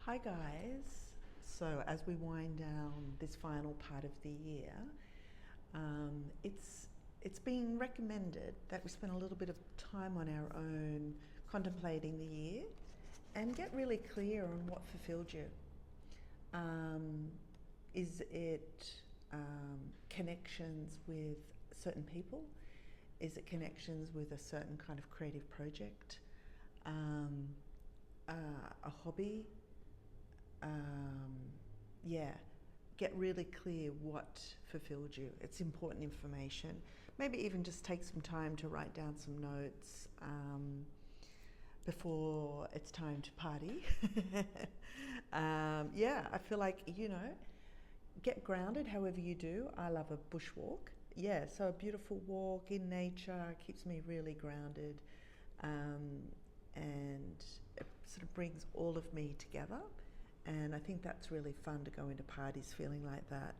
Hi guys. So as we wind down this final part of the year, it's been recommended that we spend a little bit of time on our own contemplating the year and get really clear on what fulfilled you. Is it connections with certain people? Is it connections with a certain kind of creative project? Um, a hobby? um, yeah, get really clear what fulfilled you. It's important information. Maybe even just take some time to write down some notes before it's time to party. Yeah, I feel like, get grounded however you do. I love a bushwalk. Yeah, so a beautiful walk in nature keeps me really grounded, um, and it sort of brings all of me together. And I think that's really fun to go into parties feeling like that,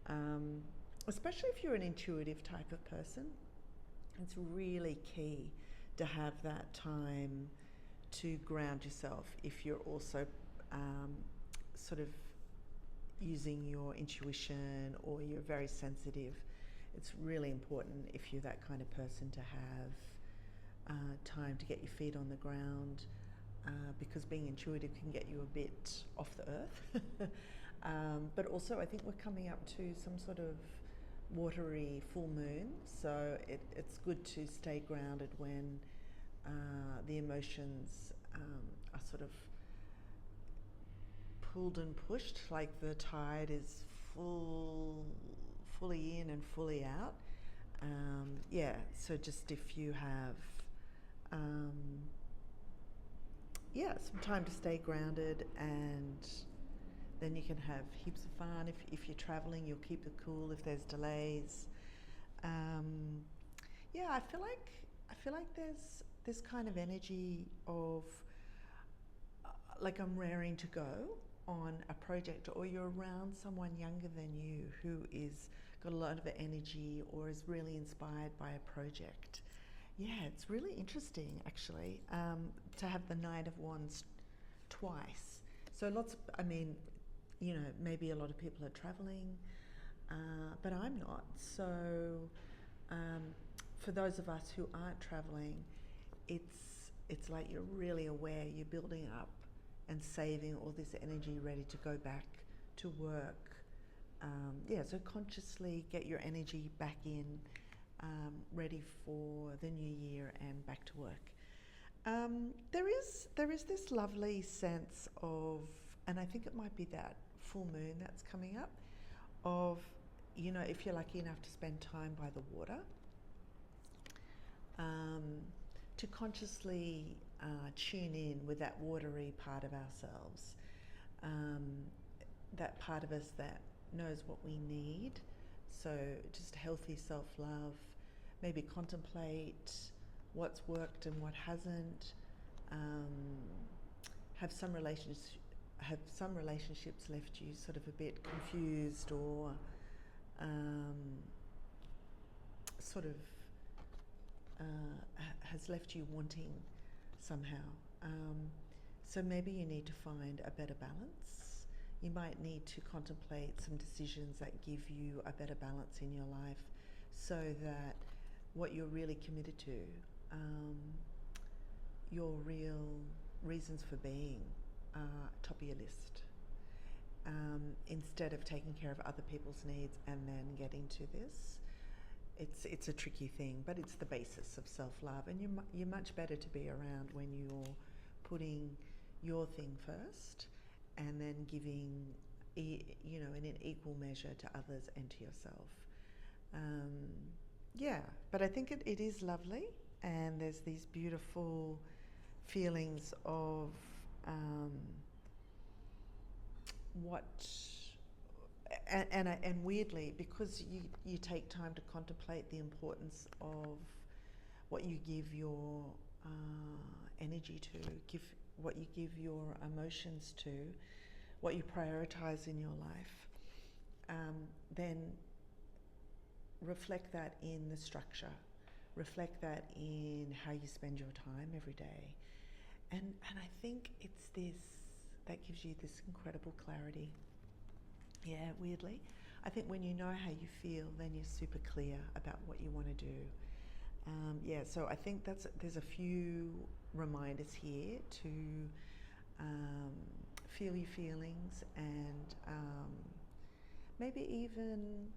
um, especially if you're an intuitive type of person. It's really key to have that time to ground yourself if you're also um, sort of using your intuition or you're very sensitive. It's really important if you're that kind of person to have time to get your feet on the ground, because being intuitive can get you a bit off the earth. But also, I think we're coming up to some sort of watery full moon, so it's good to stay grounded when the emotions are sort of pulled and pushed, like the tide is fully in and fully out. Yeah, so just if you have um, yeah, some time to stay grounded, and then you can have heaps of fun. If you're traveling, you'll keep it cool if there's delays. Um, yeah, I feel like there's this kind of energy of like I'm raring to go on a project, or you're around someone younger than you who is got a lot of energy or is really inspired by a project. Yeah, it's really interesting actually, to have the Knight of Wands twice. So I mean, maybe a lot of people are traveling, but I'm not. So um, for those of us who aren't traveling, it's like you're really aware, you're building up and saving all this energy ready to go back to work. Yeah, so consciously get your energy back in, ready for the new year and back to work. There is this lovely sense of, and I think it might be that full moon that's coming up, of, if you're lucky enough to spend time by the water, um, to consciously tune in with that watery part of ourselves, um, that part of us that knows what we need. So just healthy self-love, maybe contemplate what's worked and what hasn't. Um, have some relations have some relationships left you sort of a bit confused, or um, sort of has left you wanting somehow. So maybe you need to find a better balance. You might need to contemplate some decisions that give you a better balance in your life, so that what you're really committed to, um, your real reasons for being, are top of your list. Instead of taking care of other people's needs and then getting to this, it's a tricky thing, but it's the basis of self-love, and you're much better to be around when you're putting your thing first, and then giving, in an equal measure to others and to yourself. Um, yeah, but I think it is lovely, and there's these beautiful feelings of what and weirdly, because you take time to contemplate the importance of what you give your energy to, give what you give your emotions to, what you prioritize in your life, then reflect that in the structure, reflect that in how you spend your time every day. And I think it's this that gives you this incredible clarity. Yeah, weirdly. I think when you know how you feel, then you're super clear about what you want to do. Yeah, so I think there's a few reminders here to feel your feelings and maybe even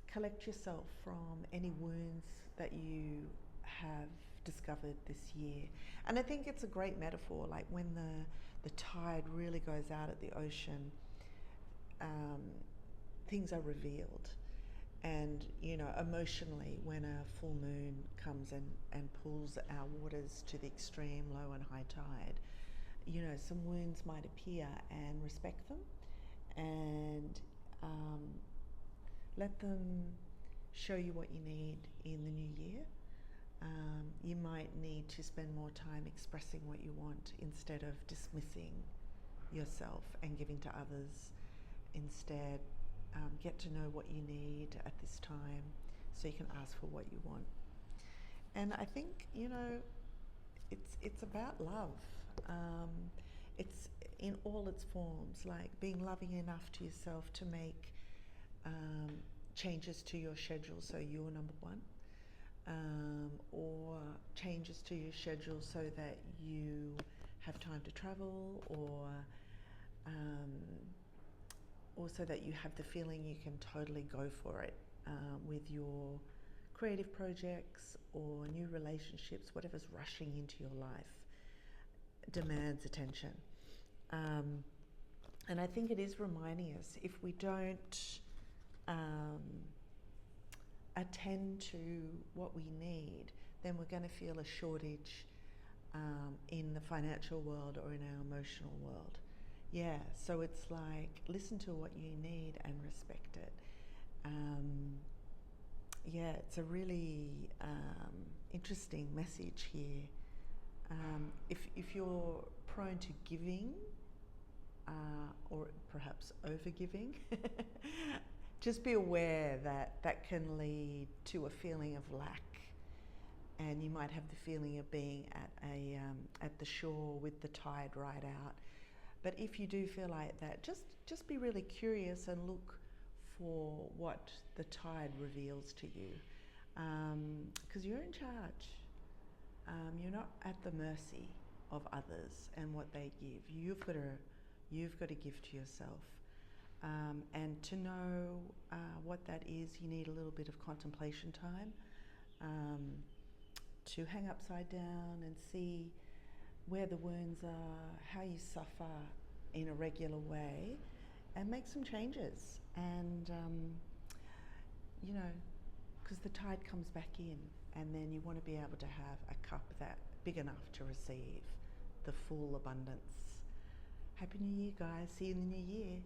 collect yourself from any wounds that you have discovered this year. And I think it's a great metaphor, like when the tide really goes out at the ocean, things are revealed. And, you know, emotionally, when a full moon comes and pulls our waters to the extreme low and high tide, you know, some wounds might appear, and respect them and let them show you what you need in the new year. You might need to spend more time expressing what you want instead of dismissing yourself and giving to others. Instead, get to know what you need at this time so you can ask for what you want. And I think, you know, it's about love. It's in all its forms, like being loving enough to yourself to make changes to your schedule so you're number one, or changes to your schedule so that you have time to travel, or so that you have the feeling you can totally go for it with your creative projects or new relationships. Whatever's rushing into your life demands attention. And I think it is reminding us, if we don't attend to what we need, then we're going to feel a shortage in the financial world or in our emotional world. Yeah, so it's like, listen to what you need and respect it. Yeah, it's a really interesting message here. If you're prone to giving or perhaps over-giving, just be aware that can lead to a feeling of lack, and you might have the feeling of being at the shore with the tide right out. But if you do feel like that, just be really curious and look for what the tide reveals to you, because you're in charge. You're not at the mercy of others and what they give. You've got to give to yourself, and to know what that is, you need a little bit of contemplation time, to hang upside down and see where the wounds are, how you suffer in a regular way, and make some changes. And, you know, because the tide comes back in, and then you want to be able to have a cup that's big enough to receive the full abundance. Happy New Year, guys. See you in the new year.